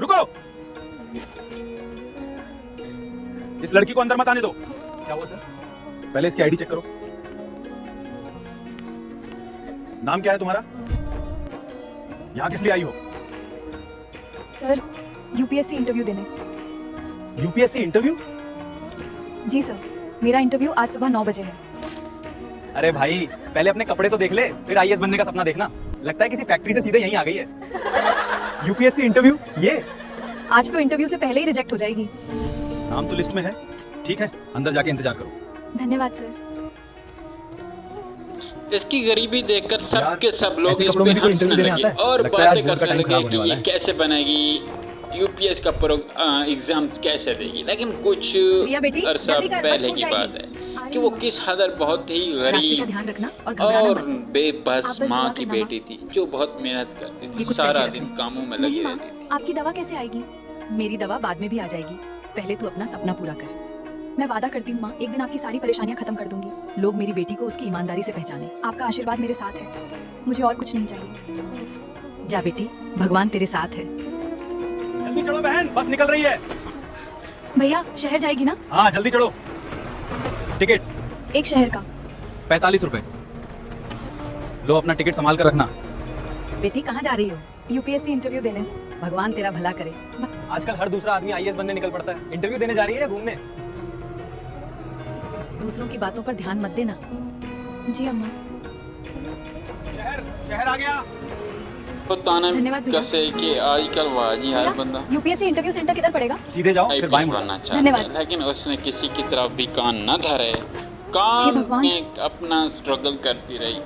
रुको, इस लड़की को अंदर मत आने दो। क्या हुआ सर? पहले इसकी आईडी चेक करो। नाम क्या है तुम्हारा? यहाँ किस लिए आई हो? सर, यूपीएससी इंटरव्यू देने। UPSC interview? जी सर, मेरा इंटरव्यू आज सुबह 9 बजे है। अरे भाई, पहले अपने कपड़े तो देख ले, फिर आईएएस बनने का सपना देखना। लगता है किसी फैक्ट्री से सीधे यहीं आ गई है। यूपीएससी इंटरव्यू ये? आज तो इंटरव्यू से पहले ही रिजेक्ट हो जाएगी। नाम तो लिस्ट में है, ठीक है, अंदर जाके इंतजार करो। धन्यवाद सर। इसकी गरीबी देखकर सब के सब लोग ऐसे इस कपड़ों पे में भी कोई हंसने इंटरव्यू देने लगे आता है? और लगता है आज बातें बोर्ड का करने टाइम खराब लगे होने कि वाला ये है। कैसे बनेगी, यूपीएस का एग्जाम कैसे देगी। लेकिन कुछ रिया बेटी, अरसा जल्दी कर, बस पहले छूट की जाएगी। बात है कि वो किस हद बहुत ही रास्ते का गरीब ध्यान रखना और घबराना और मत। बेबस आप बस माँ दुआ की करना, बेटी थी जो बहुत मेहनत करती ये थी, कुछ सारा पैसे दिन रखें। कामों में नहीं लगी माँ, रहती थी। आपकी दवा कैसे आएगी? मेरी दवा बाद में भी आ जाएगी। पहले तू अपना सपना पूरा कर। मैं वादा करती हूँ माँ, एक दिन आपकी सारी परेशानियाँ खत्म कर दूंगी। लोग मेरी बेटी को उसकी ईमानदारी से पहचाने। आपका आशीर्वाद मेरे साथ है, मुझे और कुछ नहीं चाहिए। जा बेटी, भगवान तेरे साथ है। जल्दी चढ़ो बहन, बस निकल रही है। भैया, शहर जाएगी ना? हाँ जल्दी चढ़ो। टिकट? एक शहर का। 45 रुपए। लो अपना टिकट संभाल कर रखना। बेटी कहाँ जा रही हो? यूपीएससी इंटरव्यू देने। भगवान तेरा भला करे। आजकल हर दूसरा आदमी आईएएस बनने निकल पड़ता है। इंटरव्यू देने जा रही है या घूमने? दूसरों की बातों पर ध्यान मत देना। जी अम्मा। शहर शहर आ गया। बताना धन्यवाद भैया। कैसे कि आजकल वाजी हर बंदा यूपीएससी इंटरव्यू सेंटर किधर पड़ेगा? सीधे जाओ फिर बाएं आईपीएस मुड़ो। बनना चाहता धन्यवाद। है, लेकिन उसने किसी की तरफ भी कान न धरे। हे कान भगवान। में अपना स्ट्रगल करती रही,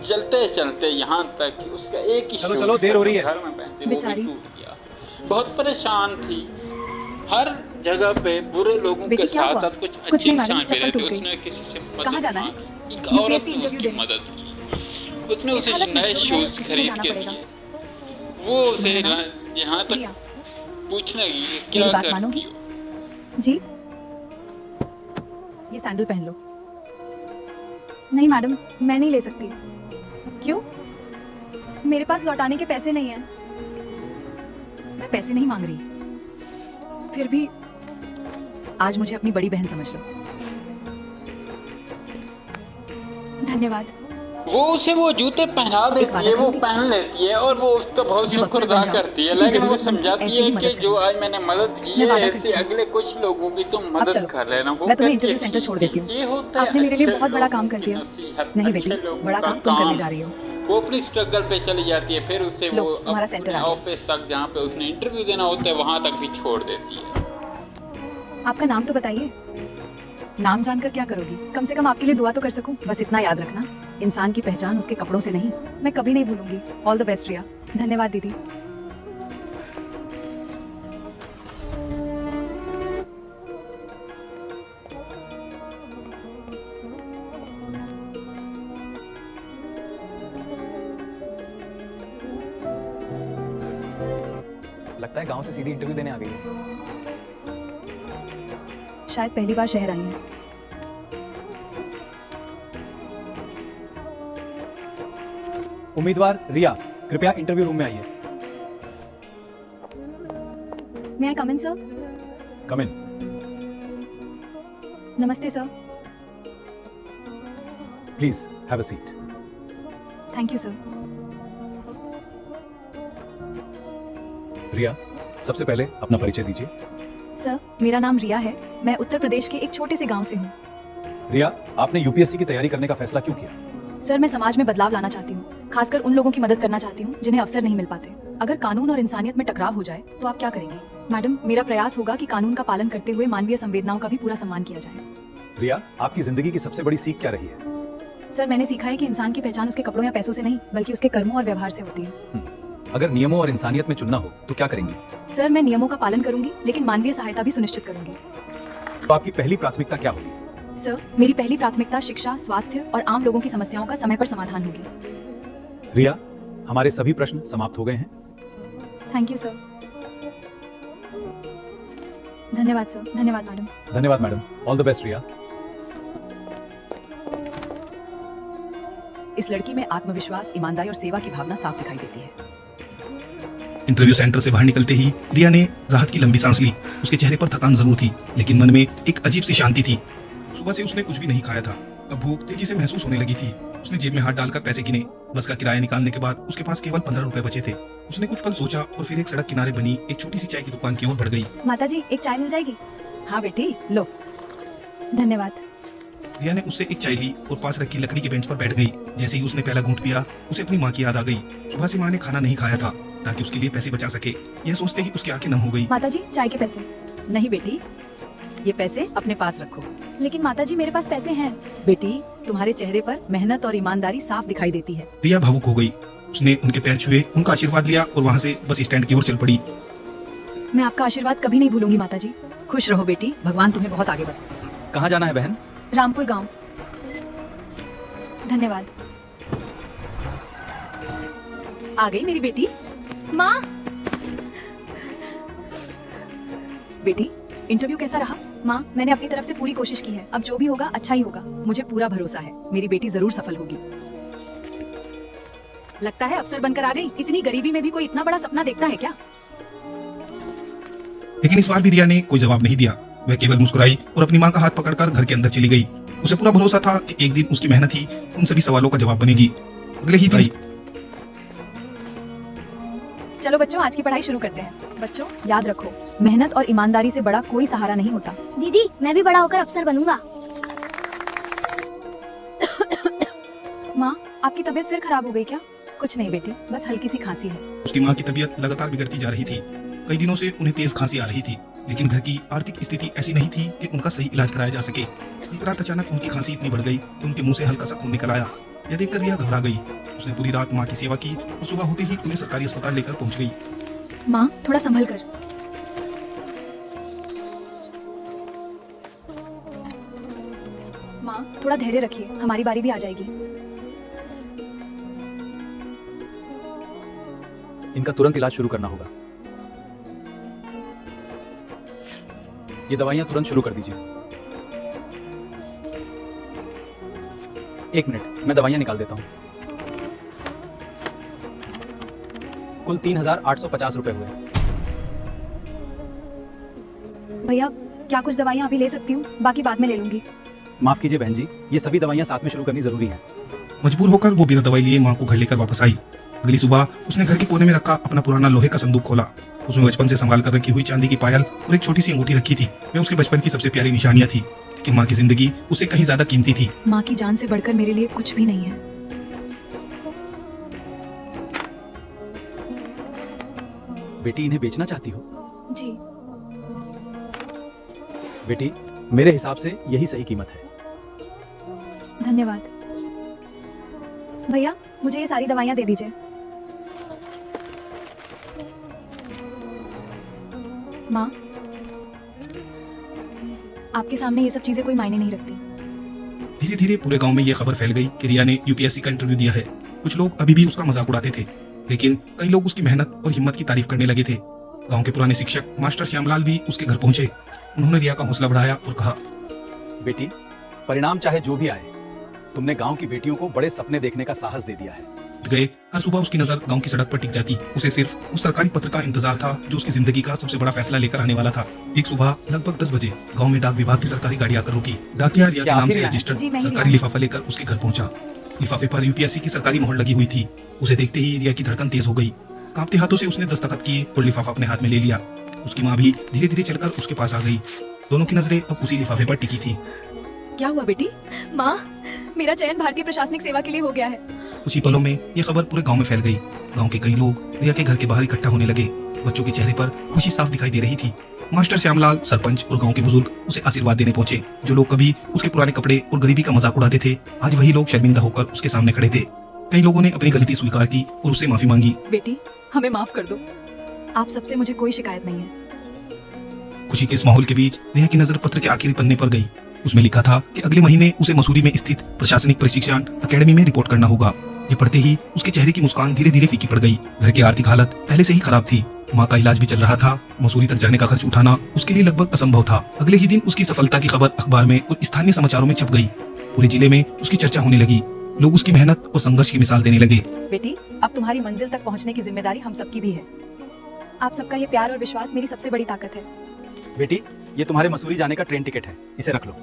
चलते चलते यहाँ तक कि उसका एक ही चलो, शूज चलो, देर हो रही है। घर में पहनती वो भी बेचारी। टूट गया। बहुत परेशान थी। हर जगह पे बुरे लोगों बेटी, के क्या साथ हुआ? साथ कुछ कुछ अच्छे नहीं मैडम, इंसान भी चप्पल रहते। टूट गई। उसने किसी से कहाँ मदद जाना है? मांगी, एक औरत यूपीएससी ने इंटरव्यू उसकी देने। मदद की। उसने इस उसे हालत में नए जो है, शूज किसी को खरीद जाना के पड़ेगा। दिए। वो उसे मेरा यहाँ तक रिया, पूछने लगी कि मेरी क्या बात करती मानोगी? हो। जी, ये सैंडल पहन लो। नहीं मैडम, मैं नहीं ले सकती। क्यों? मेरे पास लौटाने के पैसे नहीं हैं। मैं पैसे नहीं मांग रही, फिर भी आज मुझे अपनी बड़ी बहन समझ लो। धन्यवाद। वो उसे वो जूते पहना एक देती वादा है, वो करूंगी। पहन लेती है और वो उसका बहुत जब अफसर शुक्र बन अदा जाओ, करती है। किसी लेकिन वो जरूरतमंद की समझाती ऐसे है ही कि मदद जो करना। आज मैंने मदद की मैं है वादा ऐसे करती हूँ। अगले कुछ लोगों की तुम अब मदद चलो, कर लेना। वो मैं तुम्हें कहती है, इंटरव्यू सेंटर छोड़ ठीक देती हूँ। है, ये होता है आपने मेरे लिए अच्छे बहुत बड़ा लोगों काम कर की दिया। नसीहत, नहीं अच्छे बेटी, लोगों बड़ा का काम तुम करने जा रही हो। वो अपनी स्ट्रगल पे चली जाती है, फिर उसे लो, वो तुम्हारा सेंटर आ गया। ऑफिस तक जहाँ पे उसने इंटरव्यू देना होता है वहां तक भी छोड़ देती है। आपका नाम तो बताइए। नाम जानकर क्या करोगी? कम से कम आपके लिए दुआ तो कर सकूं। बस इतना याद रखना, इंसान की पहचान उसके कपड़ों से नहीं। मैं कभी नहीं भूलूंगी। ऑल द बेस्ट रिया। धन्यवाद दीदी। लगता है गांव से सीधी इंटरव्यू देने आ गई है। शायद पहली बार शहर आई हैं। उम्मीदवार रिया, कृपया इंटरव्यू रूम में आइए। May I come in sir? Come in. नमस्ते sir. Please have a seat. Thank you sir. Riya, सबसे पहले अपना परिचय दीजिए। सर, मेरा नाम रिया है। मैं उत्तर प्रदेश के एक छोटे से गांव से हूँ। रिया, आपने यूपीएससी की तैयारी करने का फैसला क्यों किया? सर, मैं समाज में बदलाव लाना चाहती हूँ। खासकर उन लोगों की मदद करना चाहती हूँ जिन्हें अवसर नहीं मिल पाते। अगर कानून और इंसानियत में टकराव हो जाए तो आप क्या करेंगी? मैडम, मेरा प्रयास होगा कि कानून का पालन करते हुए मानवीय संवेदनाओं का भी पूरा सम्मान किया जाए। रिया, आपकी जिंदगी की सबसे बड़ी सीख क्या रही है? सर, मैंने सीखा है कि इंसान की पहचान उसके कपड़ों या पैसों से नहीं बल्कि उसके कर्मों और व्यवहार से होती है। अगर नियमों और इंसानियत में चुनना हो तो क्या करेंगी? सर, मैं नियमों का पालन करूंगी लेकिन मानवीय सहायता भी सुनिश्चित करूंगी। तो आपकी पहली प्राथमिकता क्या होगी? सर, मेरी पहली प्राथमिकता शिक्षा, स्वास्थ्य और आम लोगों की समस्याओं का समय पर समाधान होगी। रिया, हमारे सभी प्रश्न समाप्त हो गए हैं। Thank you sir. धन्यवाद सर। धन्यवाद मैडम। धन्यवाद मैडम। ऑल द बेस्ट रिया। इस लड़की में आत्मविश्वास, ईमानदारी और सेवा की भावना साफ दिखाई देती है। इंटरव्यू सेंटर से बाहर निकलते ही रिया ने राहत की लंबी सांस ली। उसके चेहरे पर थकान जरूर थी, लेकिन मन में एक अजीब सी शांति थी। सुबह से उसने कुछ भी नहीं खाया था, अब भूख तेजी से महसूस होने लगी थी। उसने जेब में हाथ डालकर पैसे गिने। बस का किराया निकालने के बाद उसके पास केवल 15 रुपए बचे थे। उसने कुछ पल सोचा और फिर एक सड़क किनारे बनी एक छोटी सी चाय की दुकान की ओर बढ़ गई। माताजी, एक चाय मिल जाएगी? हाँ बेटी, लो। धन्यवाद। रिया ने उससे एक चाय ली और पास रखी लकड़ी की बेंच पर बैठ गई। जैसे ही उसने पहला घूंट पिया, उसे अपनी माँ की याद आ गई। सुबह से माँ ने खाना नहीं खाया था ताकि उसके लिए पैसे बचा सके। यह सोचते ही उसकी आंखें नम हो गई। माताजी, चाय के पैसे। नहीं बेटी, ये पैसे अपने पास रखो। लेकिन माताजी, मेरे पास पैसे हैं। बेटी, तुम्हारे चेहरे पर मेहनत और ईमानदारी साफ दिखाई देती है। रिया भावुक हो गई। उसने उनके पैर छुए, उनका आशीर्वाद लिया और वहाँ से बस स्टैंड की ओर चल पड़ी। मैं आपका आशीर्वाद कभी नहीं भूलूंगी माताजी। खुश रहो बेटी, भगवान तुम्हें बहुत आगे बढ़ाए। कहाँ जाना है बहन? रामपुर गांव। धन्यवाद। आ गई मेरी बेटी। माँ, बेटी, इंटरव्यू कैसा रहा? माँ, मैंने अपनी तरफ से पूरी कोशिश की है। अब जो भी होगा अच्छा ही होगा। मुझे पूरा भरोसा है, मेरी बेटी जरूर सफल होगी। लगता है अफसर बनकर आ गई। इतनी गरीबी में भी कोई इतना बड़ा सपना देखता है क्या? लेकिन इस बार भी रिया ने कोई जवाब नहीं दिया। वह केवल मुस्कुराई और अपनी माँ का हाथ पकड़कर घर के अंदर चली गई। उसे पूरा भरोसा था कि एक दिन उसकी मेहनत ही उन सभी सवालों का जवाब बनेगी। अगले ही दिन चलो बच्चों, आज की पढ़ाई शुरू करते हैं। बच्चों, याद रखो, मेहनत और ईमानदारी से बड़ा कोई सहारा नहीं होता। दीदी, मैं भी बड़ा होकर अफसर बनूंगा। माँ, आपकी तबीयत फिर खराब हो गई क्या? कुछ नहीं बेटी, बस हल्की सी खांसी है। उसकी माँ की तबीयत लगातार बिगड़ती जा रही थी। कई दिनों से उन्हें तेज खांसी आ रही थी, लेकिन घर की आर्थिक स्थिति ऐसी नहीं थी कि उनका सही इलाज कराया जा सके। एक रात अचानक उनकी खांसी इतनी बढ़ गई कि उनके मुंह से हल्का सा खून निकल आया। यह देखकर रिया घबरा गई। उसने पूरी रात माँ की सेवा की और सुबह होते ही उन्हें सरकारी अस्पताल लेकर पहुंच गई। माँ, थोड़ा संभल कर। माँ, थोड़ा धैर्य रखिए, हमारी बारी भी आ जाएगी। इनका तुरंत इलाज शुरू करना होगा। ये दवाइयां तुरंत शुरू कर दीजिए। एक मिनट, मैं दवाइयां निकाल देता हूं। कुल 3,850 रुपए हुए। भैया, क्या कुछ दवाइयाँ अभी ले सकती हूँ? बाकी बाद में ले लूंगी। माफ कीजिए बहन जी, ये सभी दवाइयां साथ में शुरू करनी जरूरी है। मजबूर होकर वो बिना दवाई लिए माँ को घर लेकर वापस आई। अगली सुबह उसने घर के कोने में रखा अपना पुराना लोहे का संदूक खोला। उसमें बचपन से संभाल कर रखी हुई चांदी की पायल और एक छोटी सी अंगूठी रखी थी। वे उसके बचपन की सबसे प्यारी निशानियां थी, लेकिन माँ की जिंदगी उससे कहीं ज्यादा कीमती थी। माँ की जान से बढ़कर मेरे लिए कुछ भी नहीं है। बेटी, इन्हें बेचना चाहती हो? जी। बेटी, मेरे हिसाब से यही सही कीमत है। धन्यवाद। भैया, मुझे ये सारी दवाइयाँ दे दीजिए। माँ, आपके सामने ये सब चीजें कोई मायने नहीं रखती। धीरे धीरे पूरे गांव में ये खबर फैल गई कि रिया ने यूपीएससी का इंटरव्यू दिया है। कुछ लोग अभी भी उसका मजाक उड़ाते थे, लेकिन कई लोग उसकी मेहनत और हिम्मत की तारीफ करने लगे थे। गांव के पुराने शिक्षक मास्टर श्यामलाल भी उसके घर पहुंचे। उन्होंने रिया का हौसला बढ़ाया और कहा, बेटी, परिणाम चाहे जो भी आए, तुमने गांव की बेटियों को बड़े सपने देखने का साहस दे दिया है। गए हर सुबह उसकी नजर गांव की सड़क पर टिक जाती। उसे सिर्फ उस सरकारी पत्र का इंतजार था जो उसकी जिंदगी का सबसे बड़ा फैसला लेकर आने वाला था। एक सुबह लगभग 10 बजे गांव में डाक विभाग की सरकारी गाड़ी आकर रुकी। डाकिया रिया के नाम से रजिस्टर्ड जी, मैं ही सरकारी लिफाफा लेकर उसके घर पहुंचा। लिफाफे पर यूपीएससी की सरकारी मोहर लगी हुई थी। उसे देखते ही रिया की धड़कन तेज हो गई। कांपते हाथों से उसने दस्तखत किए और लिफाफा अपने हाथ में ले लिया। उसकी माँ भी धीरे धीरे चलकर उसके पास आ गई। दोनों की नजरें अब उसी लिफाफे पर टिकी थी। क्या हुआ बेटी? माँ, मेरा चयन भारतीय प्रशासनिक सेवा के लिए हो गया है। उसी पलों में ये खबर पूरे गांव में फैल गई। गांव के कई लोग रिया के घर के बाहर इकट्ठा होने लगे। बच्चों के चेहरे पर खुशी साफ दिखाई दे रही थी। मास्टर श्यामलाल, सरपंच और गांव के बुजुर्ग उसे आशीर्वाद देने पहुंचे। जो लोग कभी उसके पुराने कपड़े और गरीबी का मजाक उड़ाते थे, आज वही लोग शर्मिंदा होकर उसके सामने खड़े थे। कई लोगों ने अपनी गलती स्वीकार की और उससे माफी मांगी। बेटी, हमें माफ कर दो। आप सबसे मुझे कोई शिकायत नहीं है। खुशी के इस माहौल के बीच रिया की नजर पत्र के आखिरी पन्ने पर गई। उसमें लिखा था कि अगले महीने उसे मसूरी में स्थित प्रशासनिक प्रशिक्षण अकेडमी में रिपोर्ट करना होगा। ये पढ़ते ही उसके चेहरे की मुस्कान धीरे धीरे फीकी पड़ गई। घर की आर्थिक हालत पहले से ही खराब थी। माँ का इलाज भी चल रहा था। मसूरी तक जाने का खर्च उठाना उसके लिए लगभग असंभव था। अगले ही दिन उसकी सफलता की खबर अखबार में और स्थानीय समाचारों में छप गई। पूरे जिले में उसकी चर्चा होने लगी। लोग उसकी मेहनत और संघर्ष की मिसाल देने लगे। बेटी, अब तुम्हारी मंजिल तक पहुंचने की जिम्मेदारी हम सबकी भी है। आप सबका ये प्यार और विश्वास मेरी सबसे बड़ी ताकत है। बेटी, ये तुम्हारे मसूरी जाने का ट्रेन टिकट है, इसे रख लो।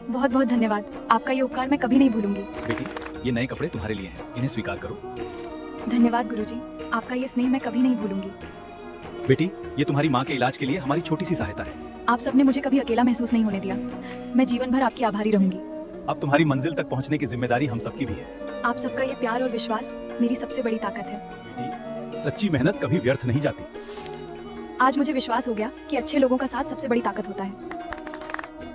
बहुत बहुत धन्यवाद, आपका ये उपकार मैं कभी नहीं भूलूंगी। बेटी, ये नए कपड़े तुम्हारे लिए हैं, इन्हें स्वीकार करो। धन्यवाद गुरुजी, आपका ये स्नेह मैं कभी नहीं भूलूंगी। बेटी, ये तुम्हारी माँ के इलाज के लिए हमारी छोटी सी सहायता है। आप सबने मुझे कभी अकेला महसूस नहीं होने दिया। मैं जीवन भर आपकी आभारी रहूंगी। अब तुम्हारी मंजिल तक पहुँचने की जिम्मेदारी हम सबकी भी है। आप सबका ये प्यार और विश्वास मेरी सबसे बड़ी ताकत है। बेटी, सच्ची मेहनत कभी व्यर्थ नहीं जाती। आज मुझे विश्वास हो गया कि अच्छे लोगों का साथ सबसे बड़ी ताकत होता है।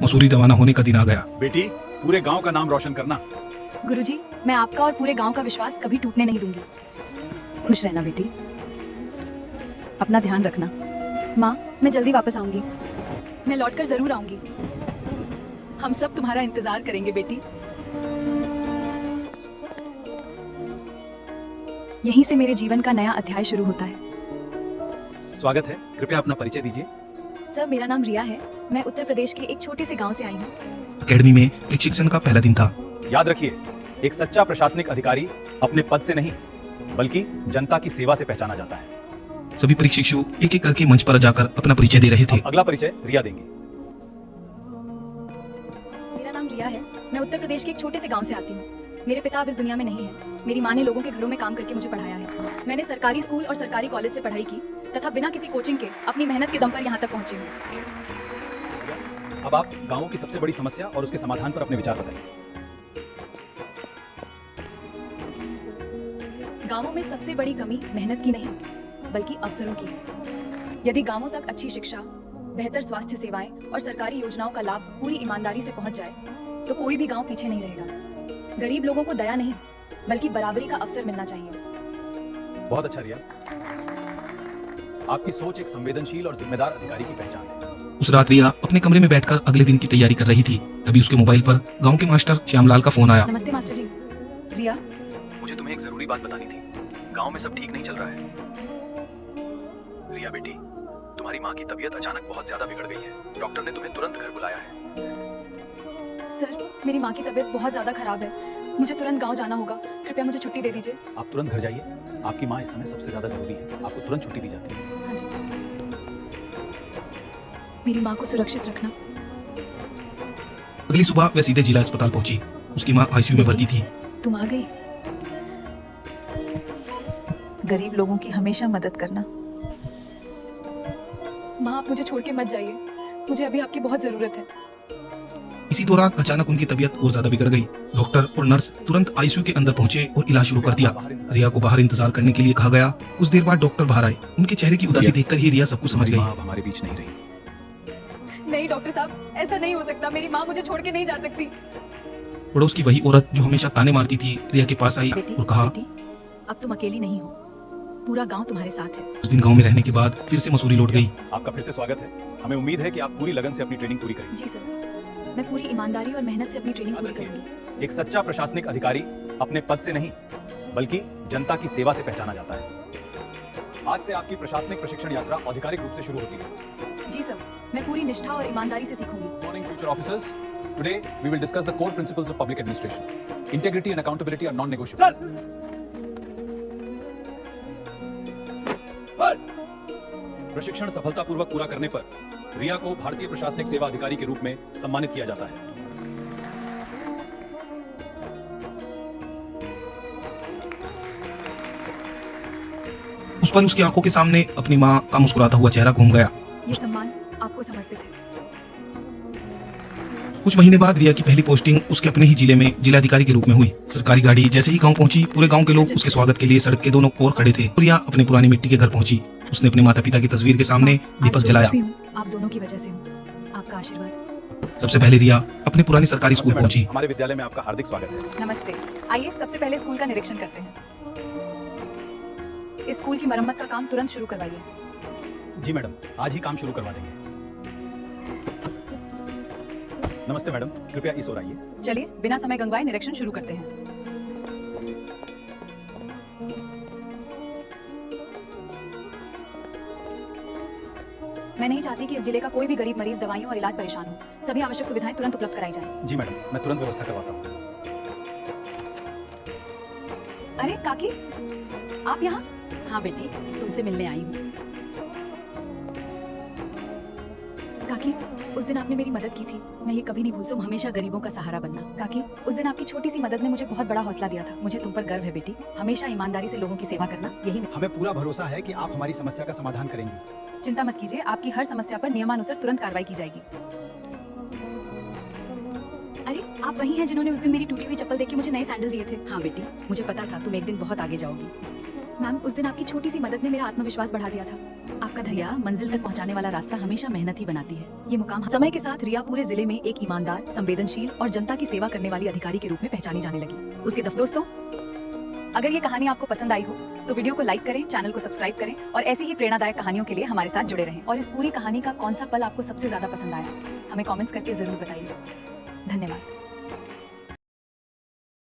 मसूरी रवाना होने का दिन आ गया। बेटी, पूरे गांव का नाम रोशन करना। गुरुजी, मैं आपका और पूरे गांव का विश्वास कभी टूटने नहीं दूंगी। खुश रहना बेटी, अपना ध्यान रखना। माँ, मैं जल्दी वापस आऊंगी। मैं लौटकर जरूर आऊंगी। हम सब तुम्हारा इंतजार करेंगे बेटी। यहीं से मेरे जीवन का नया अध्याय शुरू होता है। स्वागत है, कृपया अपना परिचय दीजिए। सर, मेरा नाम रिया है। मैं उत्तर प्रदेश के एक छोटे से गांव से आई हूँ। अकेडमी में प्रशिक्षण का पहला दिन था। याद रखिए, एक सच्चा प्रशासनिक अधिकारी अपने पद से नहीं बल्कि जनता की सेवा से पहचाना जाता है। सभी प्रशिक्षु एक एक करके मंच पर जाकर अपना परिचय दे रहे थे। अगला परिचय रिया देंगे। मेरा नाम रिया है। मैं उत्तर प्रदेश के एक छोटे से गांव से आती हूँ। मेरे पिता अब इस दुनिया में नहीं है। मेरी माँ ने लोगों के घरों में काम करके मुझे पढ़ाया है। मैंने सरकारी स्कूल और सरकारी कॉलेज से पढ़ाई की तथा बिना किसी कोचिंग के अपनी मेहनत के दम पर यहाँ तक पहुँची हूँ। अब आप गांवों की सबसे बड़ी समस्या और उसके समाधान पर अपने विचार बताइए। गांवों में सबसे बड़ी कमी मेहनत की नहीं बल्कि अवसरों की है। यदि गांवों तक अच्छी शिक्षा, बेहतर स्वास्थ्य सेवाएं और सरकारी योजनाओं का लाभ पूरी ईमानदारी से पहुंच जाए तो कोई भी गांव पीछे नहीं रहेगा। गरीब लोगों को दया नहीं बल्कि बराबरी का अवसर मिलना चाहिए। बहुत अच्छा रिया, आपकी सोच एक संवेदनशील और जिम्मेदार अधिकारी की पहचान है। उस रात रिया अपने कमरे में बैठकर अगले दिन की तैयारी कर रही थी। तभी उसके मोबाइल पर गांव के मास्टर श्यामलाल का फोन आया। नमस्ते मास्टर जी। रिया, मुझे तुम्हें एक जरूरी बात बतानी थी। गांव में सब ठीक नहीं चल रहा है। रिया बेटी, तुम्हारी माँ की तबीयत अचानक बहुत ज्यादा बिगड़ गई है। डॉक्टर ने तुम्हें तुरंत घर बुलाया है। सर, मेरी माँ की तबीयत बहुत ज्यादा खराब है। मुझे तुरंत गांव जाना होगा। कृपया मुझे छुट्टी दे दीजिए। आप तुरंत घर जाइए। आपकी माँ इस समय सबसे ज्यादा जरूरी है। आपको तुरंत छुट्टी दी जाती है। हाँ जी। मेरी माँ को सुरक्षित रखना। अगली सुबह वह सीधे जिला अस्पताल पहुंची। उसकी माँ आईसीयू में भर्ती थी। तुम आ गई। गरीब लोगों की हमेशा मदद करना। माँ, आप मुझे छोड़ के मत जाइए। मुझे अभी आपकी बहुत जरूरत है। इसी दौरान अचानक उनकी तबीयत और ज्यादा बिगड़ गई। डॉक्टर और नर्स तुरंत आईसीयू के अंदर पहुंचे और इलाज शुरू कर दिया। रिया को बाहर इंतजार करने के लिए कहा गया। कुछ देर बाद डॉक्टर बाहर आए। उनके चेहरे की उदासी देखकर ही रिया सब कुछ समझ गई। माँ अब हमारे बीच नहीं रही। नहीं डॉक्टर साहब, ऐसा नहीं हो सकता। मेरी माँ मुझे छोड़ के नहीं जा सकती। पड़ोस की वही औरत जो हमेशा ताने मारती थी रिया के पास आई बेटी, और कहा, बेटी, अब तुम अकेली नहीं हो। पूरा गांव तुम्हारे साथ है। उस दिन गांव में रहने के बाद फिर से मसूरी लौट गई। आपका फिर से स्वागत है। हमें उम्मीद है कि आप पूरी लगन से अपनी ट्रेनिंग पूरी करेंगे। जी सर, मैं पूरी ईमानदारी और मेहनत से अपनी ट्रेनिंग पूरी करूंगी। एक सच्चा प्रशासनिक अधिकारी अपने पद से नहीं बल्कि जनता की सेवा से पहचाना जाता है। आज से आपकी प्रशासनिक प्रशिक्षण यात्रा आधिकारिक रूप से शुरू होती है। जी सर, मैं पूरी निष्ठा और ईमानदारी से सीखूंगी। Good morning, future officers. Today we will discuss the core principles of public administration. Integrity and accountability are non-negotiable. प्रशिक्षण सफलतापूर्वक पूरा करने पर रिया को भारतीय प्रशासनिक सेवा अधिकारी के रूप में सम्मानित किया जाता है। उस पर उसकी आंखों के सामने अपनी माँ का मुस्कुराता हुआ चेहरा घूम गया। ये सम्मान आपको समर्पित है। कुछ महीने बाद रिया की पहली पोस्टिंग उसके अपने ही जिले में जिलाधिकारी के रूप में हुई। सरकारी गाड़ी जैसे ही गांव पहुंची, पूरे गांव के लोग उसके स्वागत के लिए सड़क के दोनों ओर खड़े थे। रिया अपने पुरानी मिट्टी के घर पहुंची। उसने अपने माता पिता की तस्वीर के सामने दीपक आज जो जलाया। कुछ भी हूँ, आप दोनों की वजह से हूँ। आपका आशीर्वाद। सबसे पहले रिया अपने पुराने सरकारी स्कूल नमस्ते मैडम, पहुंची। हमारे विद्यालय में आपका हार्दिक स्वागत है। नमस्ते। आइए सबसे पहले स्कूल का निरीक्षण करते हैं। इस स्कूल की मरम्मत का काम तुरंत शुरू करवाइए। जी मैडम, आज ही काम शुरू करवा देंगे। नमस्ते मैडम, कृपया इस ओर आइए। चलिए बिना समय गंवाए निरीक्षण शुरू करते हैं। मैं नहीं चाहती कि इस जिले का कोई भी गरीब मरीज दवाइयों और इलाज परेशान हो। सभी आवश्यक सुविधाएं तुरंत उपलब्ध कराई जाएं। जी मैडम, मैं तुरंत व्यवस्था करवाता हूँ। अरे काकी, आप यहाँ? हाँ बेटी, तुमसे मिलने आई हूँ। काकी, उस दिन आपने मेरी मदद की थी, मैं ये कभी नहीं भूल। तुम हमेशा गरीबों का सहारा बनना। काकी, उस दिन आपकी छोटी सी मदद ने मुझे बहुत बड़ा हौसला दिया था। मुझे तुम पर गर्व है बेटी। हमेशा ईमानदारी से लोगों की सेवा करना, यही हमें पूरा भरोसा है कि आप हमारी समस्या का समाधान करेंगी। चिंता मत कीजिए, आपकी हर समस्या पर नियमानुसार तुरंत कार्रवाई की जाएगी। अरे, आप वही हैं जिन्होंने उस दिन मेरी टूटी हुई चप्पल देख के मुझे नए सैंडल दिए थे। हाँ बेटी, मुझे पता था तुम एक दिन बहुत आगे जाओगी। मैम, उस दिन आपकी छोटी सी मदद ने मेरा आत्मविश्वास बढ़ा दिया था। आपका धैर्य मंजिल तक पहुंचाने वाला रास्ता हमेशा मेहनत ही बनाती है। ये मुकाम समय के साथ रिया पूरे जिले में एक ईमानदार, संवेदनशील और जनता की सेवा करने वाली अधिकारी के रूप में पहचानी जाने लगी। उसके दोस्तों, अगर ये कहानी आपको पसंद आई हो तो वीडियो को लाइक करें, चैनल को सब्सक्राइब करें और ऐसी ही प्रेरणादायक कहानियों के लिए हमारे साथ जुड़े रहें। और इस पूरी कहानी का कौन सा पल आपको सबसे ज्यादा पसंद आया, हमें कमेंट्स करके जरूर बताइए। धन्यवाद।